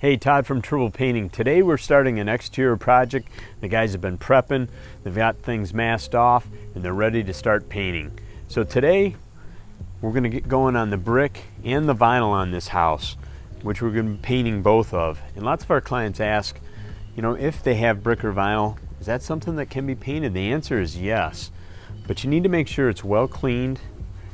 Hey, Todd from Tribble Painting. Today we're starting an exterior project. The guys have been prepping, they've got things masked off, and they're ready to start painting. So today we're going to get going on the brick and the vinyl on this house, which we're going to be painting both of. And lots of our clients ask, you know, if they have brick or vinyl, is that something that can be painted? The answer is yes, but you need to make sure it's well cleaned,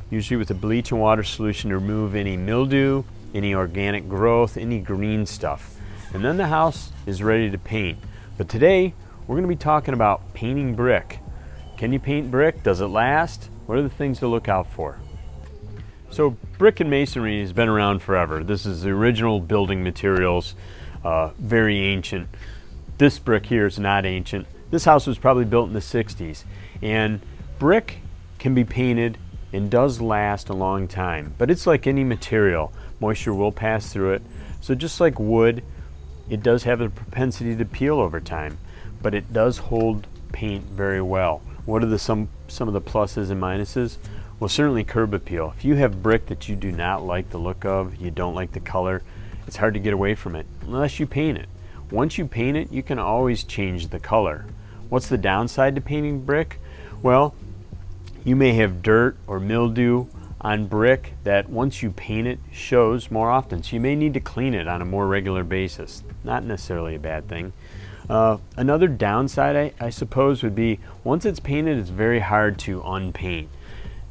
usually with a bleach and water solution to remove any mildew, any organic growth, any green stuff. And then the house is ready to paint. But today we're going to be talking about painting brick. Can you paint brick? Does it last? What are the things to look out for? So brick and masonry has been around forever. This is the original building materials, very ancient. This brick here is not ancient. This house was probably built in the 60s. And brick can be painted and does last a long time. But it's like any material. Moisture will pass through it. So just like wood, it does have a propensity to peel over time, but it does hold paint very well. What are some of the pluses and minuses? Well, certainly curb appeal. If you have brick that you do not like the look of, you don't like the color, it's hard to get away from it unless you paint it. Once you paint it, you can always change the color. What's the downside to painting brick? Well, you may have dirt or mildew on brick that once you paint it shows more often, so you may need to clean it on a more regular basis. Not necessarily a bad thing. Another downside I suppose would be once it's painted, it's very hard to unpaint.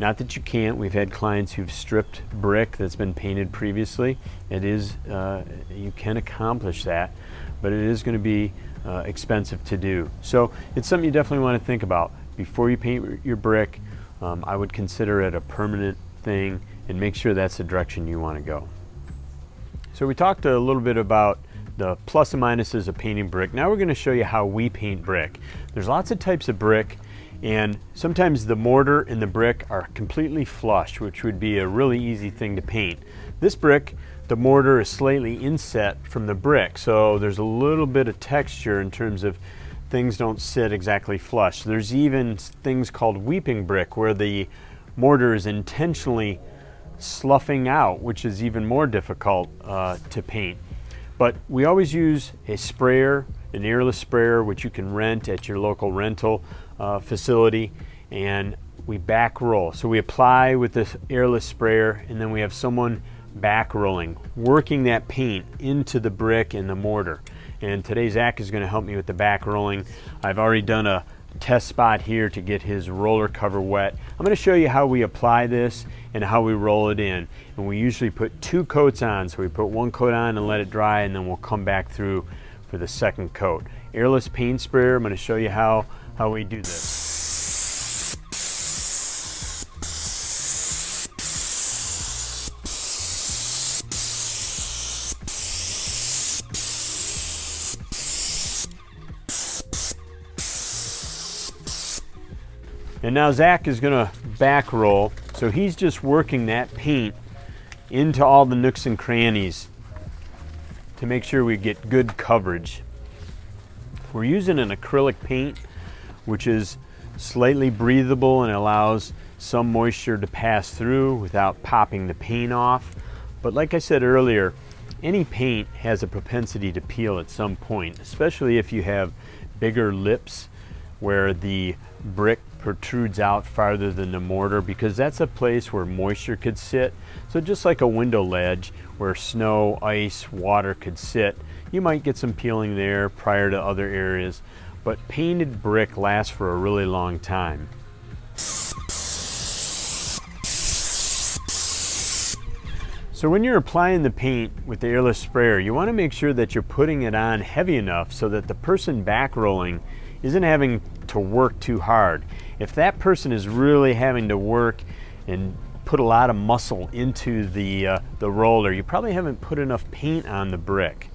Not that you can't. We've had clients who've stripped brick that's been painted previously. It is you can accomplish that, but it is going to be expensive to do. So it's something you definitely want to think about before you paint your brick. I would consider it a permanent thing and make sure that's the direction you want to go. So we talked a little bit about the plus and minuses of painting brick. Now we're going to show you how we paint brick. There's lots of types of brick, and sometimes the mortar and the brick are completely flush, which would be a really easy thing to paint. This brick, the mortar is slightly inset from the brick, so there's a little bit of texture in terms of things don't sit exactly flush. There's even things called weeping brick where the mortar is intentionally sloughing out, which is even more difficult to paint. But we always use a sprayer, an airless sprayer, which you can rent at your local rental facility, and we back roll. So we apply with this airless sprayer, and then we have someone back rolling, working that paint into the brick and the mortar. And today Zach is going to help me with the back rolling. I've already done a test spot here to get his roller cover wet. I'm going to show you how we apply this and how we roll it in. And we usually put 2 coats on. So we put 1 coat on and let it dry, and then we'll come back through for the second coat. Airless paint sprayer, I'm going to show you how we do this. And now Zach is going to back roll, so he's just working that paint into all the nooks and crannies to make sure we get good coverage. We're using an acrylic paint, which is slightly breathable and allows some moisture to pass through without popping the paint off. But like I said earlier, any paint has a propensity to peel at some point, especially if you have bigger lips where the brick protrudes out farther than the mortar, because that's a place where moisture could sit. So just like a window ledge where snow, ice, water could sit, you might get some peeling there prior to other areas, but painted brick lasts for a really long time. So when you're applying the paint with the airless sprayer, you want to make sure that you're putting it on heavy enough so that the person back rolling isn't having to work too hard. If that person is really having to work and put a lot of muscle into the roller, you probably haven't put enough paint on the brick.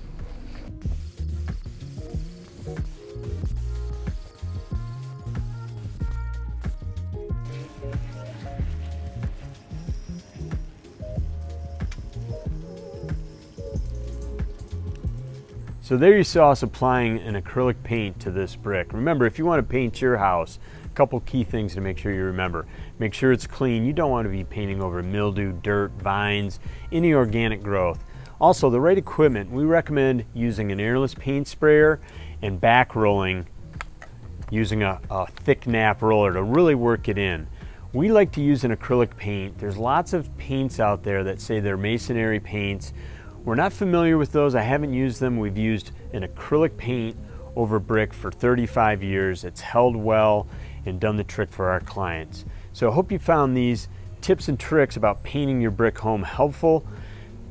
So there you saw us applying an acrylic paint to this brick. Remember, if you want to paint your house, a couple key things to make sure you remember. Make sure it's clean. You don't want to be painting over mildew, dirt, vines, any organic growth. Also, the right equipment, we recommend using an Airless paint sprayer and back rolling using a thick nap roller to really work it in. We like to use an acrylic paint. There's lots of paints out there that say they're masonry paints. We're not familiar with those. I haven't used them. We've used an acrylic paint over brick for 35 years. It's held well and done the trick for our clients. So I hope you found these tips and tricks about painting your brick home helpful.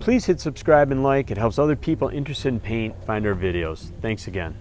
Please hit subscribe and like. It helps other people interested in paint find our videos. Thanks again.